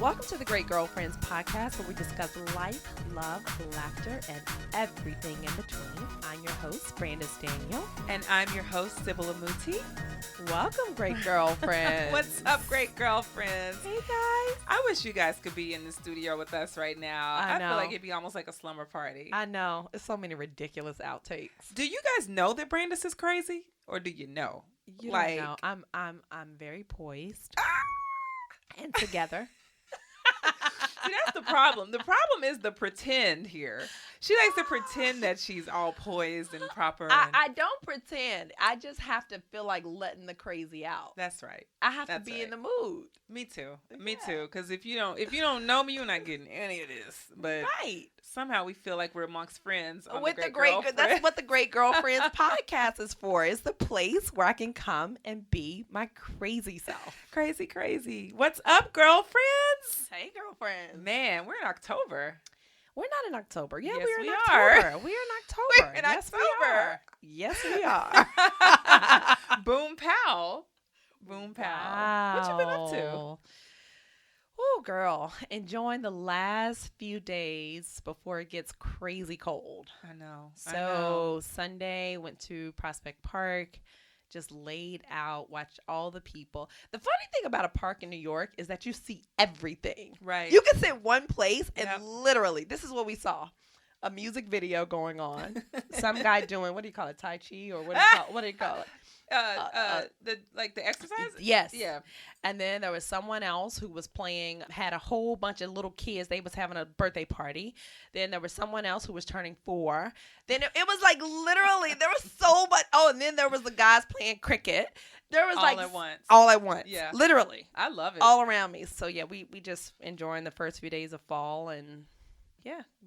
Welcome to the Great Girlfriends podcast where we discuss life, love, laughter, and everything in between. I'm your host, Brandis Daniel. And I'm your host, Sybil Amuti. Welcome, Great Girlfriends. What's up, Great Girlfriends? Hey, guys. I wish you guys could be in the studio with us right now. I know. feel like it'd be almost like a slumber party. I know. There's so many ridiculous outtakes. Do you guys know that Brandis is crazy? Or do you know? You don't know. I'm very poised and together. See, that's the problem. The problem is the pretend here. She likes to pretend that she's all poised and proper. I don't pretend. I just have to feel like letting the crazy out. That's right. I have to be in the mood. Me too. Me too. Because if you don't know me, you're not getting any of this. But somehow we feel like we're amongst friends. With the great, that's what the Great Girlfriends podcast is for. It's the place where I can come and be my crazy self. Crazy. What's up, girlfriends? Hey, girlfriends. Man, we're in October. We're not in October. Yeah, yes, we're in we October. Are. We're in October. We're in October. Yes, we are. Boom pow. Boom pow. Wow. What you been up to? Oh, girl. Enjoying the last few days before it gets crazy cold. I know. So Sunday, went to Prospect Park. Just laid out, watched all the people. The funny thing about a park in New York is that you see everything. Right. You can sit one place and literally, this is what we saw. A music video going on. Some guy doing, what do you call it, Tai Chi? Or what do you call it? The exercise? Yes. Yeah. And then there was someone else who was playing, had a whole bunch of little kids. They was having a birthday party. Then there was someone else who was turning 4. Then it was like literally, there was so much. Oh, and then there was the guys playing cricket. There was all at once. Yeah. Literally. I love it. All around me. So yeah, we just enjoying the first few days of fall and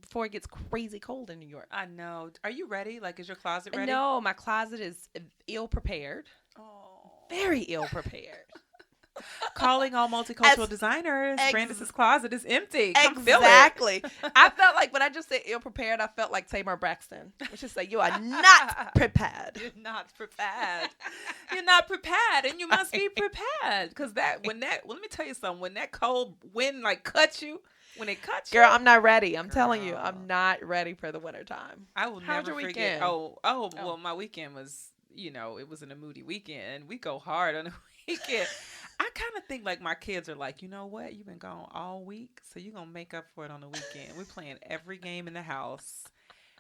before it gets crazy cold in New York. I know. Are you ready? Like, is your closet ready? No, my closet is ill prepared. Oh. Very ill prepared. Calling all multicultural designers. Brandis's closet is empty. Come exactly. I felt like when I just said ill prepared, I felt like Tamar Braxton. Which is say you are not prepared. You're not prepared. You're not prepared, and you must be prepared. Because let me tell you something. When that cold wind cuts you. When it cuts you. Girl, I'm not ready. I'm telling you, I'm not ready for the winter time. I will How's never your forget. weekend? Well, my weekend was, it was in a moody weekend. We go hard on the weekend. I kind of think like my kids are like, you know what? You've been gone all week, so you're going to make up for it on the weekend. We're playing every game in the house.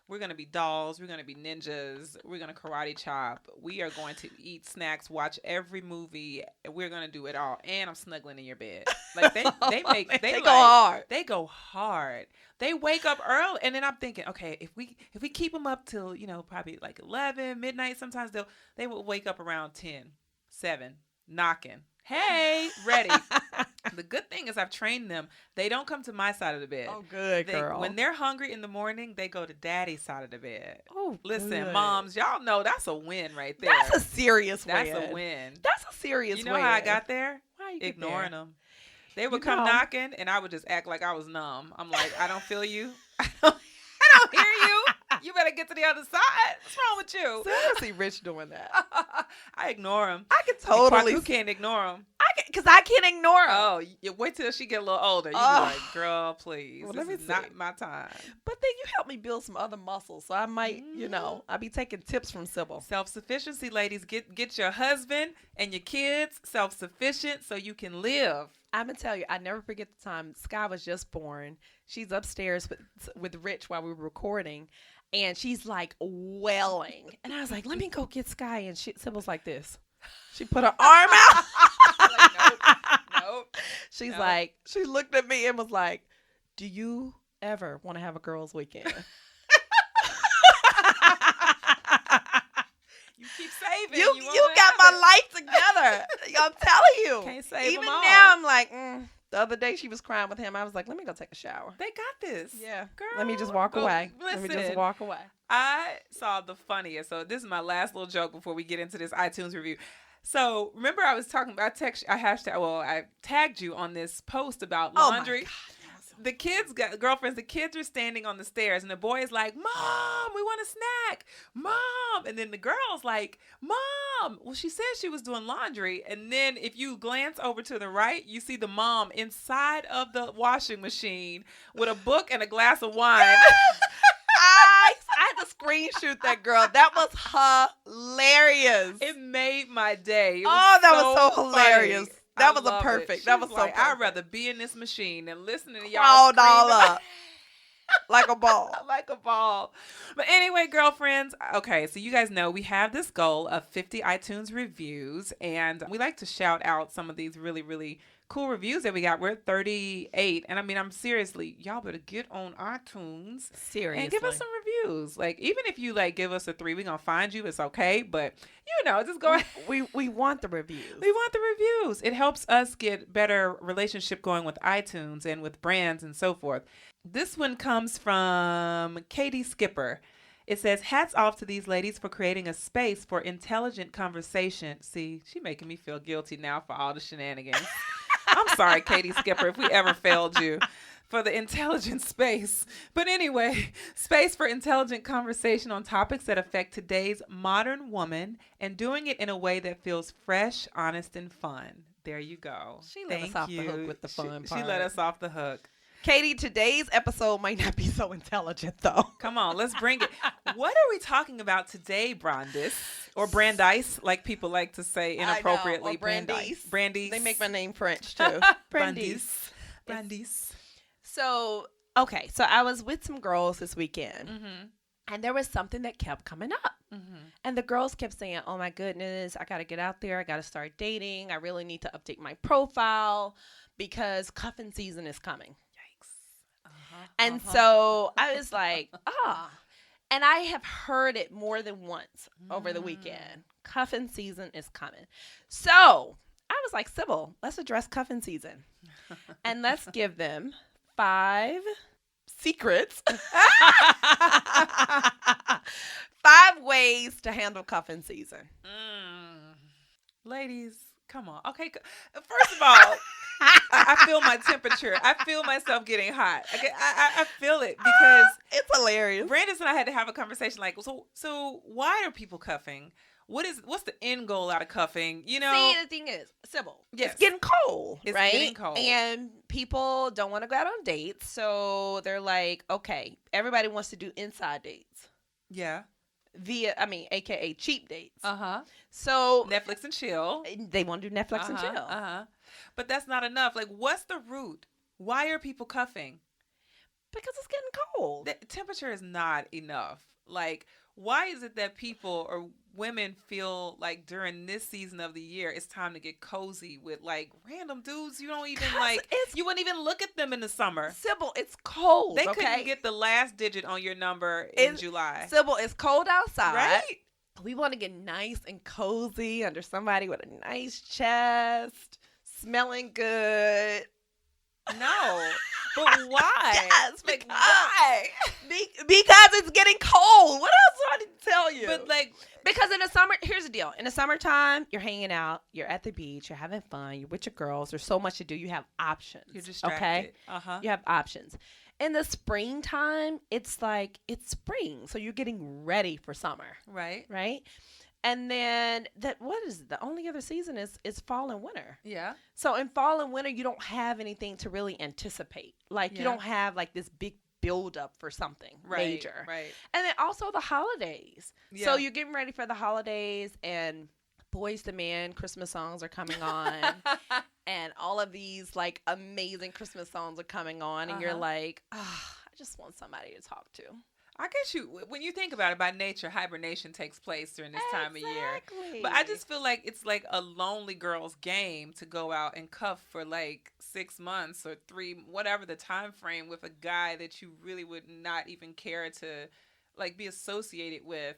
We're going to be dolls. We're going to be ninjas. We're going to karate chop. We are going to eat snacks, watch every movie. We're going to do it all. And I'm snuggling in your bed. Like they go hard. They go hard. They wake up early. And then I'm thinking, okay, if we keep them up till, probably like 11, midnight, sometimes they will wake up around 10, 7, knocking. Hey, ready. The good thing is I've trained them. They don't come to my side of the bed. Oh, good, girl. When they're hungry in the morning, they go to daddy's side of the bed. Oh, listen, good. Moms, y'all know that's a win right there. That's a serious win. That's a win. That's a serious win. You know how I got there? How you ignoring them. They would come knocking, and I would just act like I was numb. I'm like, I don't feel you. I don't hear you. You better get to the other side. What's wrong with you? So I see Rich doing that. I ignore him. I can totally. Who can't ignore him? Because I can't ignore him. Oh, you wait till she get a little older. You be like, girl, please. Well, this is not my time. But then you help me build some other muscles. So I might, I'll be taking tips from Sybil. Self-sufficiency, ladies. Get your husband and your kids self-sufficient so you can live. I'm going to tell you, I never forget the time Sky was just born. She's upstairs with Rich while we were recording. And she's like wailing. And I was like, let me go get Sky. And Sybil's like this. She put her arm out. Nope. She's like, she looked at me and was like, do you ever want to have a girls' weekend? You keep saving. You got my life together. I'm telling you. Can't save Even them all. now, I'm like, The other day she was crying with him. I was like, let me go take a shower. They got this. Yeah. Girl. Let me just walk away. Listen, Let me just walk away. I saw the funniest. So this is my last little joke before we get into this iTunes review. So remember I was talking about I tagged you on this post about laundry. Oh my God. the kids got girlfriends. The kids are standing on the stairs, and the boy is like, "Mom, we want a snack, Mom." And then the girl's like, "Mom." Well, she said she was doing laundry, and then if you glance over to the right, you see the mom inside of the washing machine with a book and a glass of wine. I had to screenshot that girl. That was hilarious. It made my day. That was so hilarious. Funny. That was a love perfect. It. That was so like, perfect. I'd rather be in this machine than listening to y'all Crawled screaming. all up like a ball. Like a ball. But anyway, girlfriends, okay, so you guys know we have this goal of 50 iTunes reviews, and we like to shout out some of these really, really cool reviews that we got. We're at 38, and I mean, I'm seriously, y'all better get on iTunes. Seriously. And give us some reviews. Like, even if you, like, give us a 3, we're going to find you. It's okay, but, you know, just go ahead. We want the reviews. We want the reviews. It helps us get better relationship going with iTunes and with brands and so forth. This one comes from Katie Skipper. It says, hats off to these ladies for creating a space for intelligent conversation. See, she making me feel guilty now for all the shenanigans. I'm sorry, Katie Skipper, if we ever failed you for the intelligent space. But anyway, space for intelligent conversation on topics that affect today's modern woman and doing it in a way that feels fresh, honest, and fun. There you go. She let us off the hook with the fun part. She let us off the hook. Katie, today's episode might not be so intelligent, though. Come on, let's bring it. What are we talking about today, Brandis? Or Brandeis, like people like to say inappropriately. I know, or Brandeis. Brandeis. They make my name French, too. Brandeis. Brandeis. So, okay, so I was with some girls this weekend, Mm-hmm. and there was something that kept coming up. Mm-hmm. And the girls kept saying, oh, my goodness, I got to get out there. I got to start dating. I really need to update my profile because cuffing season is coming. And so I was like, and I have heard it more than once over the weekend. Cuffing season is coming. So I was like, Sybil, let's address cuffing season. And let's give them 5 secrets. 5 ways to handle cuffing season. Ladies, come on. Okay, first of all, I feel my temperature. I feel myself getting hot. I feel it because it's hilarious. Brandis and I had to have a conversation like, so why are people cuffing? What's the end goal out of cuffing? You know? See, the thing is, Sybil, yes. It's getting cold, it's right? Getting cold. And people don't want to go out on dates, so they're like, okay, everybody wants to do inside dates. Yeah. AKA cheap dates. Uh-huh. So Netflix and chill. They want to do Netflix and chill. Uh-huh. But that's not enough. Like, what's the root? Why are people cuffing? Because it's getting cold. The temperature is not enough. Like, why is it that people or women feel like during this season of the year it's time to get cozy with like random dudes you don't even like? You wouldn't even look at them in the summer. Sybil, it's cold. They couldn't get the last digit on your number in July. Sybil, it's cold outside. Right? We want to get nice and cozy under somebody with a nice chest, smelling good. No. But why? Yes, like, why? Because it's getting cold. What else do I need to tell you? But like, because in the summer, here's the deal. In the summertime, you're hanging out, you're at the beach, you're having fun, you're with your girls. There's so much to do. You have options. You're distracted. Okay? Uh-huh. You have options. In the springtime, it's like it's spring, so you're getting ready for summer. Right. Right? And then the only other season is fall and winter. Yeah. So in fall and winter, you don't have anything to really anticipate. Like you don't have like this big build up for something major. Right. And then also the holidays. Yeah. So you're getting ready for the holidays and Boys to Men Christmas songs are coming on. And all of these like amazing Christmas songs are coming on. And you're like, I just want somebody to talk to. I guess when you think about it, by nature, hibernation takes place during this time of year. But I just feel like it's like a lonely girl's game to go out and cuff for like 6 months or 3, whatever the time frame, with a guy that you really would not even care to like be associated with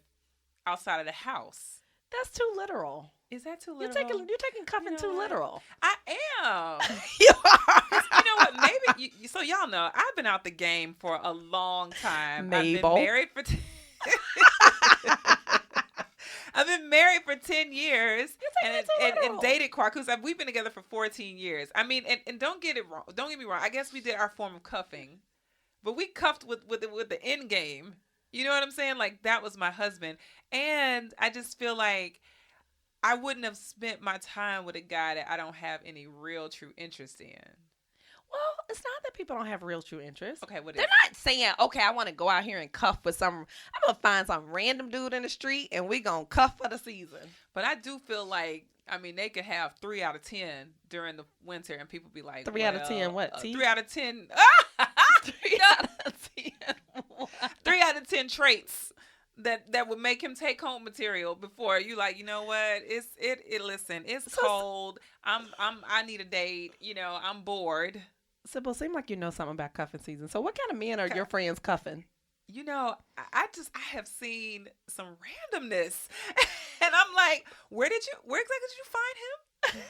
outside of the house. That's too literal. Is that too literal? You're taking cuffing too literal. I am. You are. You know what? Maybe so. Y'all know I've been out the game for a long time. Mabel. I've been married for. I've been married for 10 years You're and dated Quarkus. We've been together for 14 years. I mean, and don't get it wrong. Don't get me wrong. I guess we did our form of cuffing, but we cuffed with the end game. You know what I'm saying? Like, that was my husband. And I just feel like I wouldn't have spent my time with a guy that I don't have any real true interest in. Well, it's not that people don't have real true interest. Okay, what is They're it? not saying, okay, I want to go out here and cuff with I'm going to find some random dude in the street and we going to cuff for the season. But I do feel like, I mean, they could have 3 out of 10 during the winter and people be like, 3 out of 10 what? 3 out of 10. 3 out of 10. 3 out of 10 traits that would make him take home material before you like, you know what? Listen, it's cold. I need a date. You know, I'm bored. Sybil, seem like you know something about cuffing season. So what kind of men are your friends cuffing? You know, I have seen some randomness. And I'm like, where exactly did you find him?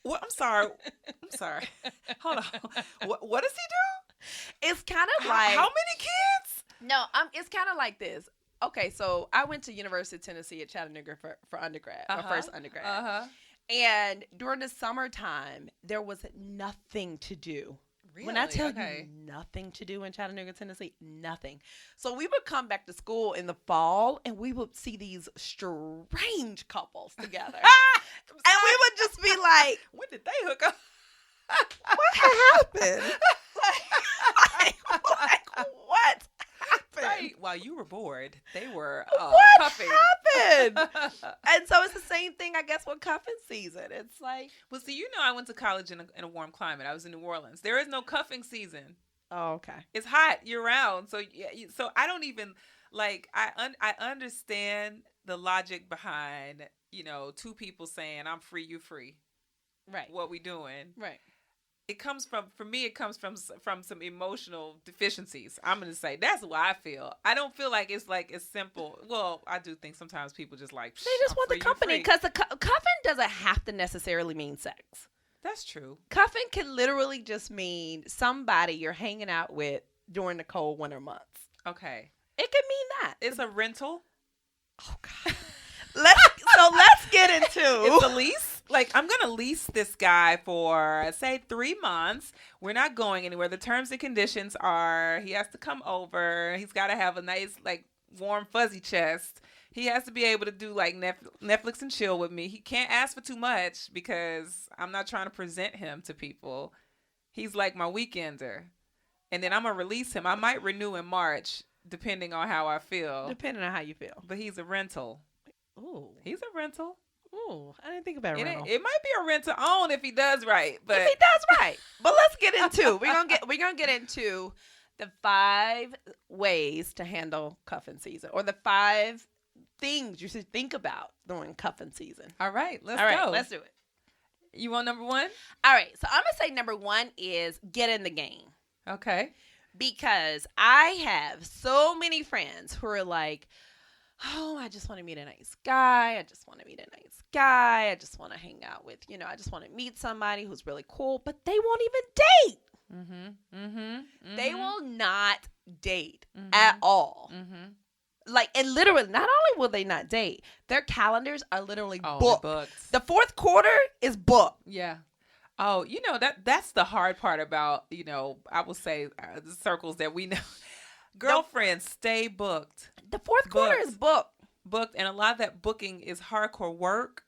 What? I'm sorry. Hold on. What does he do? It's kind of like, how many kids? No, it's kind of like this. Okay, so I went to University of Tennessee at Chattanooga for undergrad, my first undergrad. And during the summertime, there was nothing to do. Really? When I tell you nothing to do in Chattanooga, Tennessee, nothing. So we would come back to school in the fall and we would see these strange couples together. And we would just be like, when did they hook up? what happened? like, what happened? Right. While you were bored, they were what cuffing. happened? And so it's the same thing, I guess, with cuffing season. It's like, well, see, you know, I went to college in a warm climate. I was in New Orleans. There is no cuffing season. oh, okay. It's hot year round. So so I don't even like. I understand the logic behind, you know, 2 people saying I'm free, you free. Right. What we doing? Right. It comes from some emotional deficiencies. I'm going to say that's what I feel. I don't feel like it's simple. Well, I do think sometimes people just like, they just want the company, because the cuffing doesn't have to necessarily mean sex. That's true. Cuffing can literally just mean somebody you're hanging out with during the cold winter months. Okay. It can mean that. It's a rental. Oh God. let's get into It's a lease. Like, I'm going to lease this guy for, say, 3 months. We're not going anywhere. The terms and conditions are he has to come over. He's got to have a nice, like, warm, fuzzy chest. He has to be able to do, like, Netflix and chill with me. He can't ask for too much because I'm not trying to present him to people. He's like my weekender. And then I'm going to release him. I might renew in March, depending on how I feel. Depending on how you feel. But he's a rental. Ooh. He's a rental. Ooh, I didn't think about rental. It might be a rent to own if he does right, but if he does right. But let's get into we're gonna get into the 5 ways to handle cuffing season, or the 5 things you should think about during cuffing season. All right, let's go. Let's do it. You want number 1? All right, so I'm gonna say number 1 is get in the game. Okay. Because I have so many friends who are like, oh, I just want to meet a nice guy. I just want to meet a nice guy. I just want to hang out with, I just want to meet somebody who's really cool, but they won't even date. They will not date at all. Like, and literally, not only will they not date, their calendars are literally booked. The fourth quarter is booked. Yeah. Oh, that's the hard part about, I will say the circles that we know. Girlfriends, stay booked. The fourth quarter is booked. Booked, and a lot of that booking is hardcore work,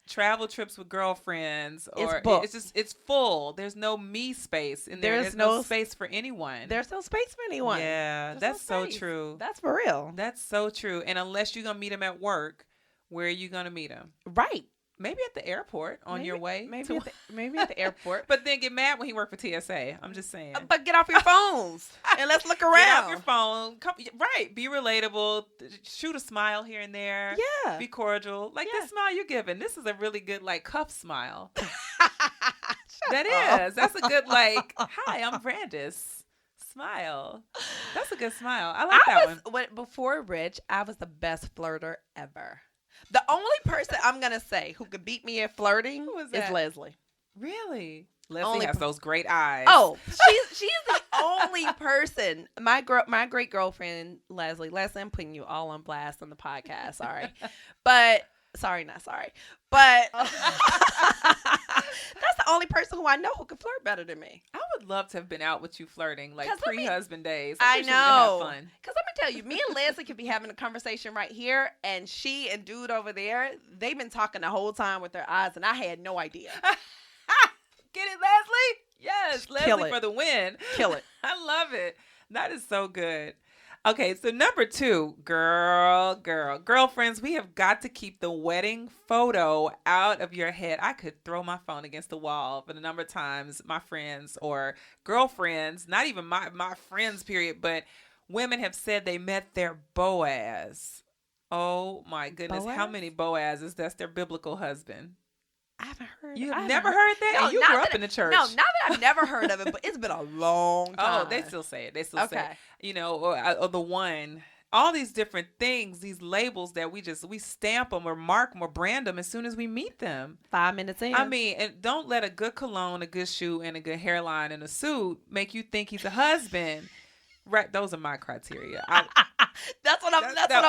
travel trips with girlfriends, or it's full. There's no me space, and there's no space for anyone. There's no space for anyone. Yeah, that's so true. That's for real. That's so true. And unless you're gonna meet them at work, where are you gonna meet them? Right. Maybe at the airport on your way. Maybe at the airport. But then get mad when he worked for TSA. I'm just saying. But get off your phones and let's look around. Get off your phone. Right. Be relatable. Shoot a smile here and there. Yeah. Be cordial. Like this smile you're giving. This is a really good cuff smile. That's a good hi, I'm Brandis. Smile. That's a good smile. I like that one. Before Rich, I was the best flirter ever. The only person I'm going to say who could beat me at flirting is Leslie. Really? Leslie has those great eyes. Oh, she's the only person. My great girlfriend Leslie. Leslie, I'm putting you all on blast on the podcast. Sorry, but not sorry. But that's the only person who I know who can flirt better than me. I would love to have been out with you flirting, like 'Cause pre-husband days. I wish we could know. have fun. Because let me tell you, me and Leslie could be having a conversation right here, and she and dude over there, they've been talking the whole time with their eyes, and I had no idea. Get it, Leslie? Yes, Kill Leslie it. for the win. Kill it. I love it. That is so good. Okay, so number 2, girlfriends, we have got to keep the wedding photo out of your head. I could throw my phone against the wall for the number of times my friends or girlfriends, not even my friends, period, but women have said they met their Boaz. Oh my goodness, Boaz? how many Boazes? That's their biblical husband. I haven't heard. You have never heard that? No, And you not grew up that- in the church. No, not that I've never heard of it, but it's been a long time. Oh, they still say it. They still say Okay. it. You know, or the one. All these different things, these labels that we stamp them or mark them or brand them as soon as we meet them. 5 minutes in. I mean, and don't let a good cologne, a good shoe, and a good hairline and a suit make you think he's a husband. Right, those are my criteria. That's what I'm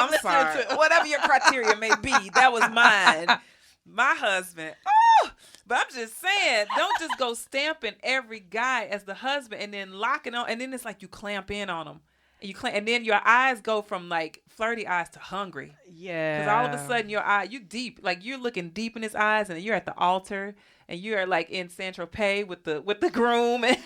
listening sorry. to. Whatever your criteria may be, that was mine. My husband. Oh, but I'm just saying, don't just go stamping every guy as the husband and then locking on, and then it's like you clamp in on them. And then your eyes go from like flirty eyes to hungry. Yeah. Because all of a sudden your eye, you deep, like you're looking deep in his eyes, and you're at the altar, and you are like in Saint Tropez with the groom and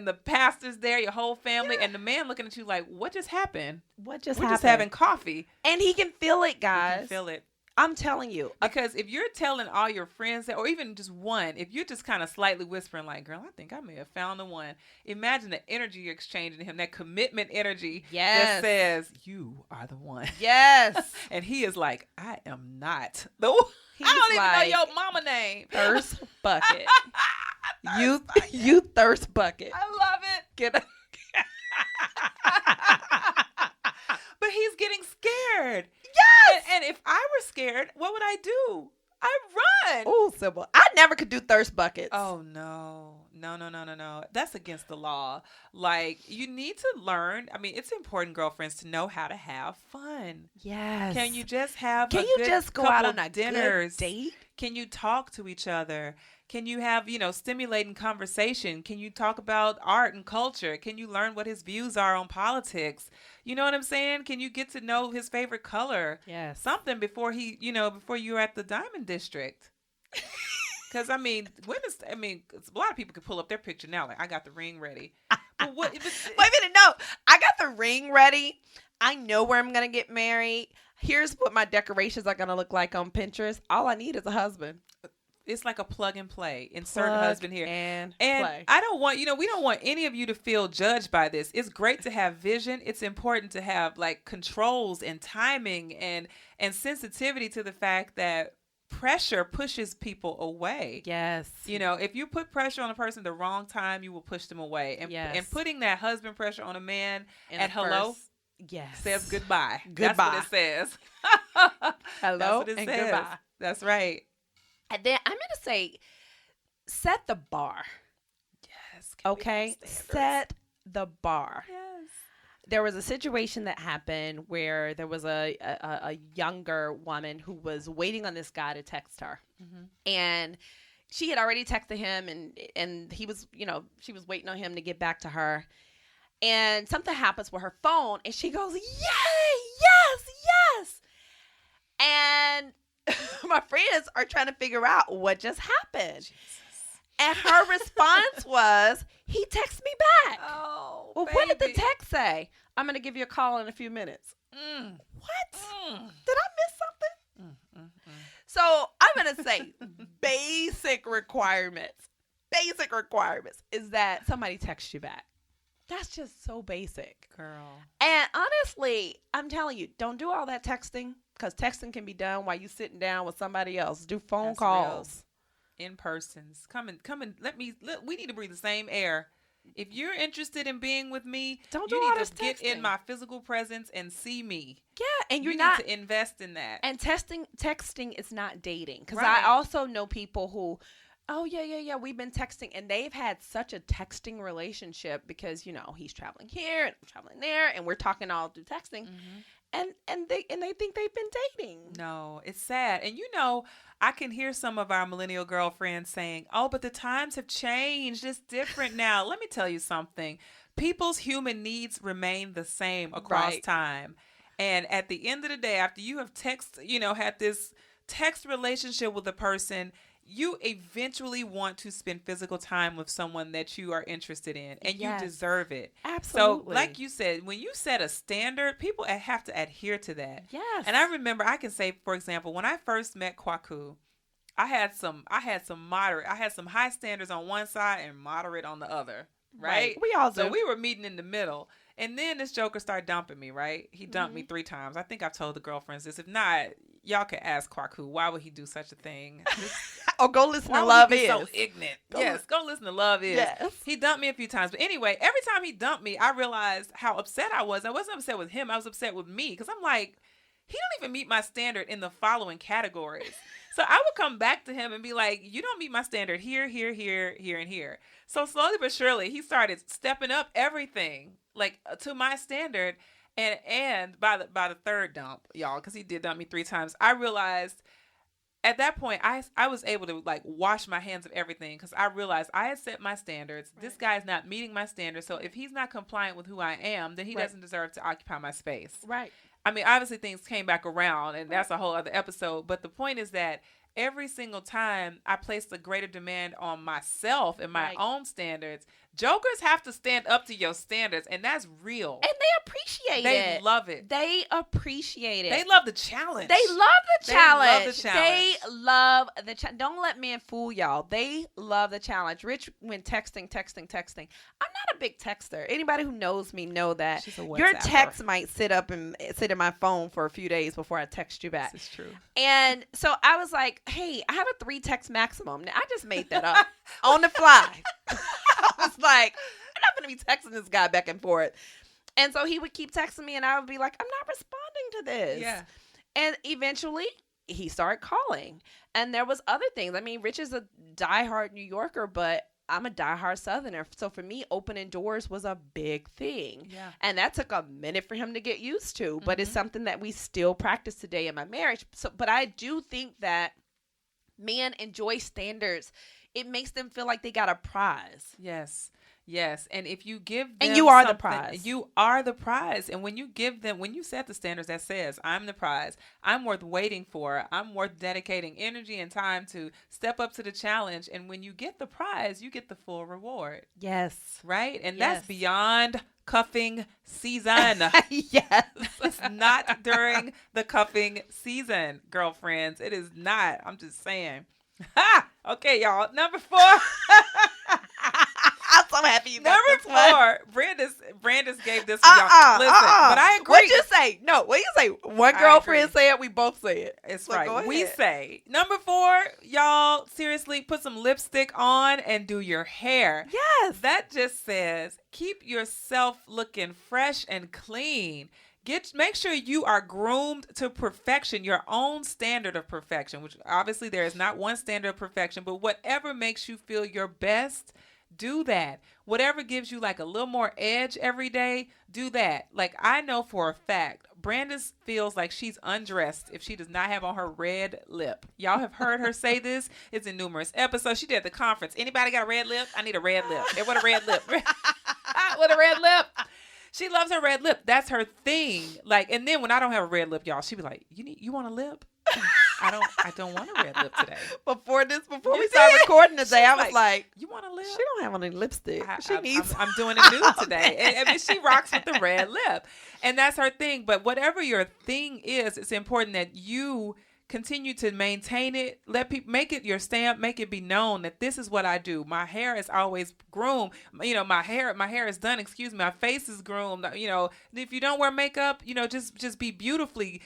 the pastor's there, your whole family, and the man looking at you like, what just happened? We're We're just having coffee. And he can feel it, guys. You can feel it. I'm telling you. Because if you're telling all your friends that, or even just one, if you're just kind of slightly whispering like, girl, I think I may have found the one. Imagine the energy you're exchanging to him, that commitment energy that says, you are the one. Yes. And he is like, I am not the one. I don't even know your mama name. Thirst bucket. you thirst bucket. I love it. Get it. But he's getting scared. Yes. And if I were scared, what would I do? I run. Oh, Sybil. I never could do thirst buckets. Oh, no. No. That's against the law. Like, you need to learn. I mean, it's important, girlfriends, to know how to have fun. Yes. Can you just have Can a you good just go out couple on a dinners? good date? Can you talk to each other? Can you have, stimulating conversation? Can you talk about art and culture? Can you learn what his views are on politics? You know what I'm saying? Can you get to know his favorite color? Yes. Something before before you're at the Diamond District. Because, a lot of people could pull up their picture now. Like, I got the ring ready. But Wait a minute. No, I got the ring ready. I know where I'm going to get married. Here's what my decorations are going to look like on Pinterest. All I need is a husband. It's like a plug and play. Insert husband here. And play. I don't want, we don't want any of you to feel judged by this. It's great to have vision. It's important to have like controls and timing and sensitivity to the fact that pressure pushes people away. Yes. If you put pressure on a person at the wrong time, you will push them away. And putting that husband pressure on a man at hello says goodbye. Goodbye. That's what it says. Hello That's what it and says. goodbye. That's right. And then I'm going to say, set the bar. Yes. Okay? Set the bar. Yes. There was a situation that happened where there was a younger woman who was waiting on this guy to text her. Mm-hmm. And she had already texted him, and he was, she was waiting on him to get back to her. And something happens with her phone, and she goes, yay, yes. And my friends are trying to figure out what just happened. Jesus. And her response was, he texted me back. Oh, well, baby. what did the text say? I'm going to give you a call in a few minutes. What? Did I miss something? So I'm going to say basic requirements is that somebody texts you back. That's just so basic. Girl. And honestly, I'm telling you, don't do all that texting, because texting can be done while you're sitting down with somebody else. Do phone calls. In persons. Come and we need to breathe the same air. If you're interested in being with me, you need to get in my physical presence and see me. Yeah, and you need to invest in that. And texting is not dating, because I also know people who Oh, yeah, yeah, yeah. We've been texting, and they've had such a texting relationship because, he's traveling here and I'm traveling there, and we're talking all through texting. Mm-hmm. And they think they've been dating. No, it's sad. And I can hear some of our millennial girlfriends saying, "Oh, but the times have changed. It's different now." Let me tell you something. People's human needs remain the same across Right. time. And at the end of the day, after you have had this text relationship with a person, you eventually want to spend physical time with someone that you are interested in, and you Yes. deserve it. So, Absolutely. like you said, when you set a standard, people have to adhere to that. Yes. And I remember, I can say, for example, when I first met Kwaku, I had some high standards on one side and moderate on the other, right? We all do. So we were meeting in the middle. And then this joker started dumping me, right? He dumped me 3 times. I think I've told the girlfriends this. If not, y'all can ask Kwaku, why would he do such a thing? Oh, go listen Why to would Love he be Is. so ignorant? Yes, go listen to Love Is. Yes. He dumped me a few times. But anyway, every time he dumped me, I realized how upset I was. I wasn't upset with him. I was upset with me because I'm like, he don't even meet my standard in the following categories. So I would come back to him and be like, you don't meet my standard here, here, here, here, and here. So slowly but surely, he started stepping up everything to my standard. And by the third dump, y'all, because he did dump me 3 times, I realized at that point, I was able to wash my hands of everything because I realized I had set my standards. Right. This guy is not meeting my standards. So if he's not compliant with who I am, then he doesn't deserve to occupy my space. Right. I mean, obviously things came back around, and that's a whole other episode. But the point is that every single time I placed a greater demand on myself and my own standards, jokers have to stand up to your standards, and that's real. And they appreciate it. They love it. They appreciate it. They love the challenge. They love the challenge. They love the challenge. Don't let men fool y'all. They love the challenge. Rich, when texting. I'm not a big texter. Anybody who knows me know that your text might sit in my phone for a few days before I text you back. This is true. And so I was like, hey, I have a 3 text maximum. Now, I just made that up on the fly. I was like, I'm not going to be texting this guy back and forth. And so he would keep texting me, and I would be like, I'm not responding to this. Yeah. And eventually, he started calling. And there was other things. I mean, Rich is a diehard New Yorker, but I'm a diehard Southerner. So for me, opening doors was a big thing. Yeah. And that took a minute for him to get used to. But it's something that we still practice today in my marriage. But I do think that men enjoy standards. It makes them feel like they got a prize. Yes. Yes. And if you give them and you are the prize. You are the prize. And when you set the standards that says, I'm the prize, I'm worth waiting for, I'm worth dedicating energy and time to step up to the challenge. And when you get the prize, you get the full reward. Yes. Right? And that's beyond cuffing season. Yes. It's not during the cuffing season, girlfriends. It is not. I'm just saying. Ha! Okay, y'all. Number 4. I'm so happy you got Number this 4. Brandis gave this one. Y'all. Listen, but I agree. What'd you say? No, what you say? One girlfriend say it, we both say it. It's so right. We say. Number 4, y'all, seriously, put some lipstick on and do your hair. Yes. That just says, keep yourself looking fresh and clean. Make sure you are groomed to perfection, your own standard of perfection, which obviously there is not one standard of perfection, but whatever makes you feel your best, do that. Whatever gives you a little more edge every day, do that. I know for a fact, Brandis feels like she's undressed if she does not have on her red lip. Y'all have heard her say this. It's in numerous episodes. She did at the conference. Anybody got a red lip? I need a red lip. What a red lip. What a red lip. She loves her red lip. That's her thing. And then when I don't have a red lip, y'all, she be like, you want a lip? I don't want a red lip today. Before we started recording today, I was like, you want a lip? She don't have any lipstick. I'm doing it nude today. And she rocks with the red lip. And that's her thing. But whatever your thing is, it's important that you continue to maintain it. Let people make it your stamp. Make it be known that this is what I do. My hair is always groomed. My hair is done. Excuse me. My face is groomed. If you don't wear makeup, just be beautifully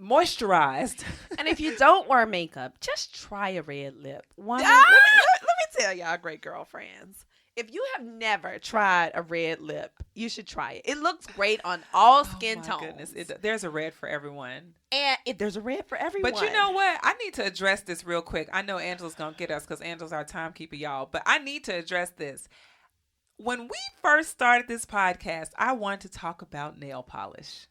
moisturized. And if you don't wear makeup, just try a red lip. Let me tell tell y'all, great girlfriends. If you have never tried a red lip, you should try it. It looks great on all skin tones. Goodness. There's a red for everyone. And there's a red for everyone. But you know what? I need to address this real quick. I know Angela's going to get us because Angela's our timekeeper, y'all. But I need to address this. When we first started this podcast, I wanted to talk about nail polish.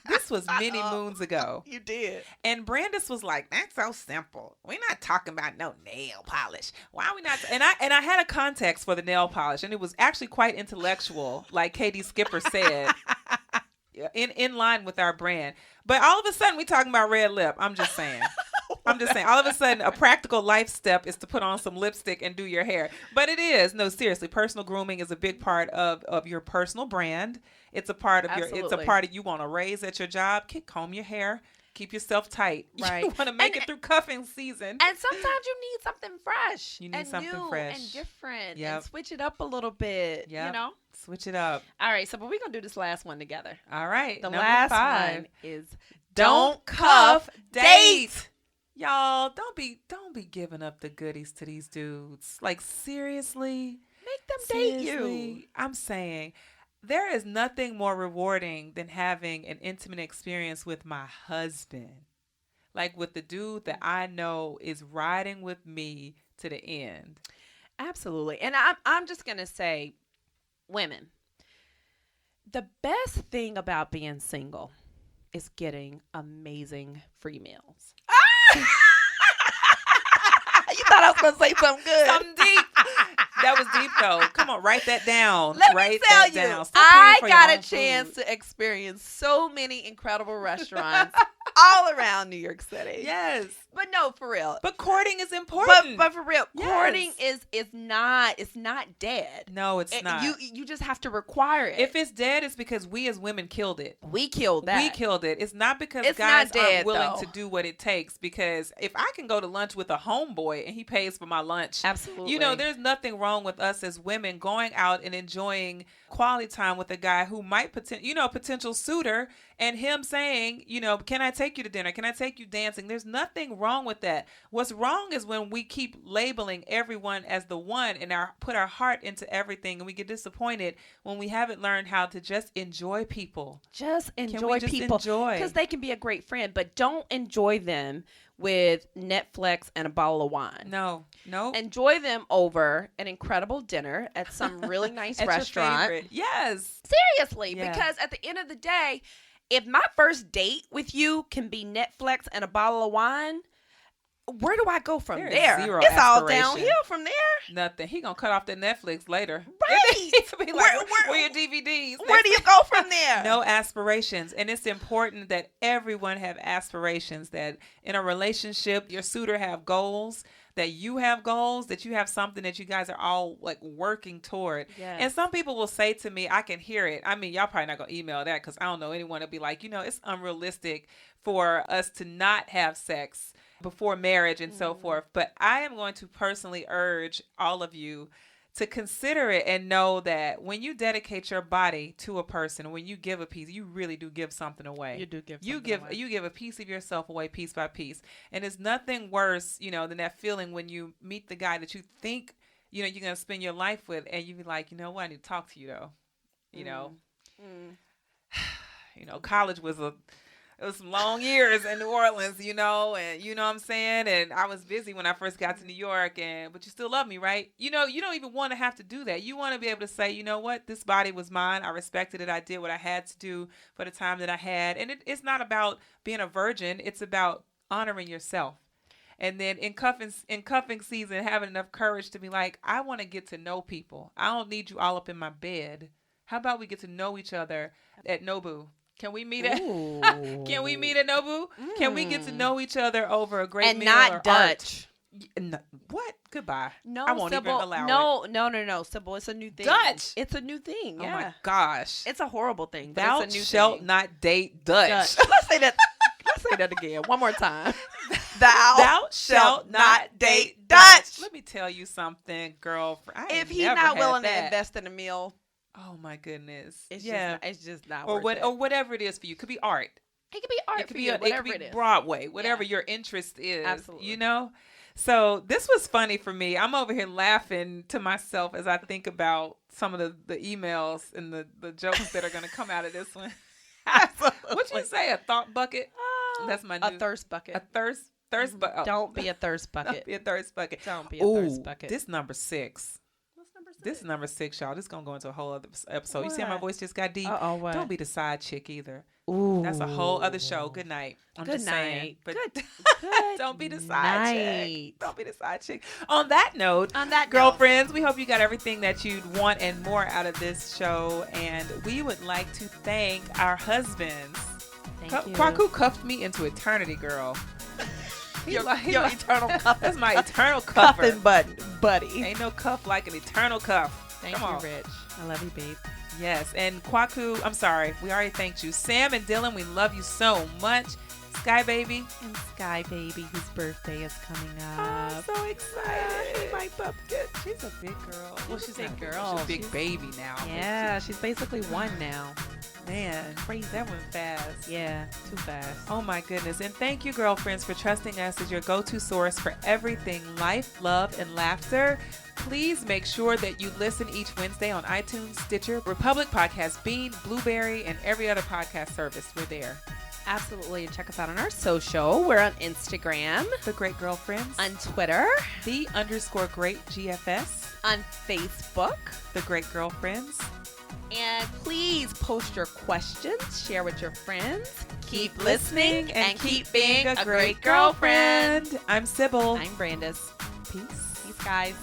This was many moons ago. You did. And Brandis was like, that's so simple. We're not talking about no nail polish. Why are we not? And I had a context for the nail polish, and it was actually quite intellectual, like Katie Skipper said, in line with our brand. But all of a sudden, we talking about red lip. I'm just saying. All of a sudden, a practical life step is to put on some lipstick and do your hair. But it is. No, seriously. Personal grooming is a big part of your personal brand. It's a part of it's a part of you want to raise at your job. Comb your hair. Keep yourself tight. Right. You want to make it through cuffing season. And sometimes you need something fresh. You need and something new fresh. and different. Yep. And switch it up a little bit. Yep. You know? Switch it up. All right. So, but we're going to do this last one together. All right. The Number last 5. one is Don't cuff, date. Y'all, don't be giving up the goodies to these dudes. Like, seriously? Make them date you. I'm saying, there is nothing more rewarding than having an intimate experience with my husband. Like with the dude that I know is riding with me to the end. Absolutely. And I'm just going to say, women, the best thing about being single is getting amazing free meals. You thought I was going to say something good. Something deep. That was deep, though. Come on, write that down. Let me tell you, I got a chance to experience so many incredible restaurants all around New York City. Yes. But no, for real. But courting is important. But for real, yes. Courting is not dead. No, it's not. You just have to require it. If it's dead, it's because we as women killed it. We killed that. We killed it. It's not because it's guys not dead, aren't willing though. to do what it takes. Because if I can go to lunch with a homeboy and he pays for my lunch, absolutely. You know, there's nothing wrong with us as women going out and enjoying quality time with a guy who might potential suitor, and him saying, can I take you to dinner? Can I take you dancing? There's nothing wrong with that. What's wrong is when we keep labeling everyone as the one and put our heart into everything, and we get disappointed when we haven't learned how to just enjoy people. Just enjoy people. Because they can be a great friend, but don't enjoy them with Netflix and a bottle of wine. No. Enjoy them over an incredible dinner at some really nice restaurant. Yes. Seriously, because at the end of the day, if my first date with you can be Netflix and a bottle of wine, where do I go from there? It's all downhill from there. Nothing. He gonna cut off the Netflix later. Right. Be like, where your DVDs? Where do you go from there? No aspirations. And it's important that everyone have aspirations, that in a relationship, your suitor have goals, that you have goals, that you have something that you guys are all like working toward. Yes. And some people will say to me, I can hear it. I mean, y'all probably not gonna email that because I don't know anyone that'll be like, it's unrealistic for us to not have sex before marriage and so forth. But I am going to personally urge all of you to consider it and know that when you dedicate your body to a person, when you give a piece, you really do give something away. You do give you give a piece of yourself away piece by piece. And it's nothing worse, than that feeling when you meet the guy that you think, you're going to spend your life with, and you be like, what, I need to talk to you though. College was it was some long years in New Orleans, and you know what I'm saying? And I was busy when I first got to New York, but you still love me, right? You don't even want to have to do that. You want to be able to say, you know what? This body was mine. I respected it. I did what I had to do for the time that I had. And it's not about being a virgin. It's about honoring yourself. And then in cuffing season, having enough courage to be like, I want to get to know people. I don't need you all up in my bed. How about we get to know each other at Nobu? Can we meet at Can we meet at Nobu? Can we get to know each other over a great meal not or Dutch? What? Goodbye. No, I won't Sybil, even allow it. No, Sybil. It's a new thing. Dutch. It's a new thing. Yeah. Oh my gosh. It's a horrible thing. But Thou it's a new shalt thing. not date Dutch. Let's say that. Let's say that again. One more time. Thou shalt not date Dutch. Let me tell you something, girlfriend. If he's not willing to invest in a meal. Oh my goodness! It's just not or worth it. Or whatever it is for you. It could be art. It could be art. It could be Broadway. Whatever your interest is. Absolutely. So this was funny for me. I'm over here laughing to myself as I think about some of the emails and the jokes that are going to come out of this one. What'd you say? A thought bucket? That's my a thirst bucket. A thirst bucket. Oh. Don't be a thirst bucket. Don't be a thirst bucket. Don't be a thirst bucket. This number 6. What's number 6? This is number 6, y'all. This is gonna go into a whole other episode. You see how my What? voice just got deep? What? Don't be the side chick either. Ooh. That's a whole other show. Good night. I'm Good just saying. night. But Good don't be the side chick. night. Don't be the side chick. On that note, note. girlfriends, we hope you got everything that you'd want and more out of this show. And we would like to thank our husbands. Thank you. Kwaku cuffed me into eternity, girl. Your eternal cuff. That's my eternal cuffer. Cuffing buddy. Ain't no cuff like an eternal cuff. Thank Come you, on. Rich. I love you, babe. Yes, and Kwaku, I'm sorry, we already thanked you. Sam and Dylan, we love you so much. Sky Baby. And Sky Baby, whose birthday is coming I'm up. so excited. My pumpkin. She's a big girl. Well, she's a big not girl. She's a big baby now. but Yeah, she's basically 1 now. Man, crazy. That went fast. Yeah, too fast. Oh my goodness. And thank you, girlfriends, for trusting us as your go-to source for everything life, love, and laughter. Please make sure that you listen each Wednesday on iTunes, Stitcher, Republic Podcast, Bean, Blueberry, and every other podcast service. We're there. Absolutely. And check us out on our social. We're on Instagram, The Great Girlfriends. on Twitter, _Great GFS. on Facebook. The Great Girlfriends. And please post your questions, share with your friends. Keep listening and keep being a great girlfriend. I'm Sybil. I'm Brandis. Peace. Peace, guys.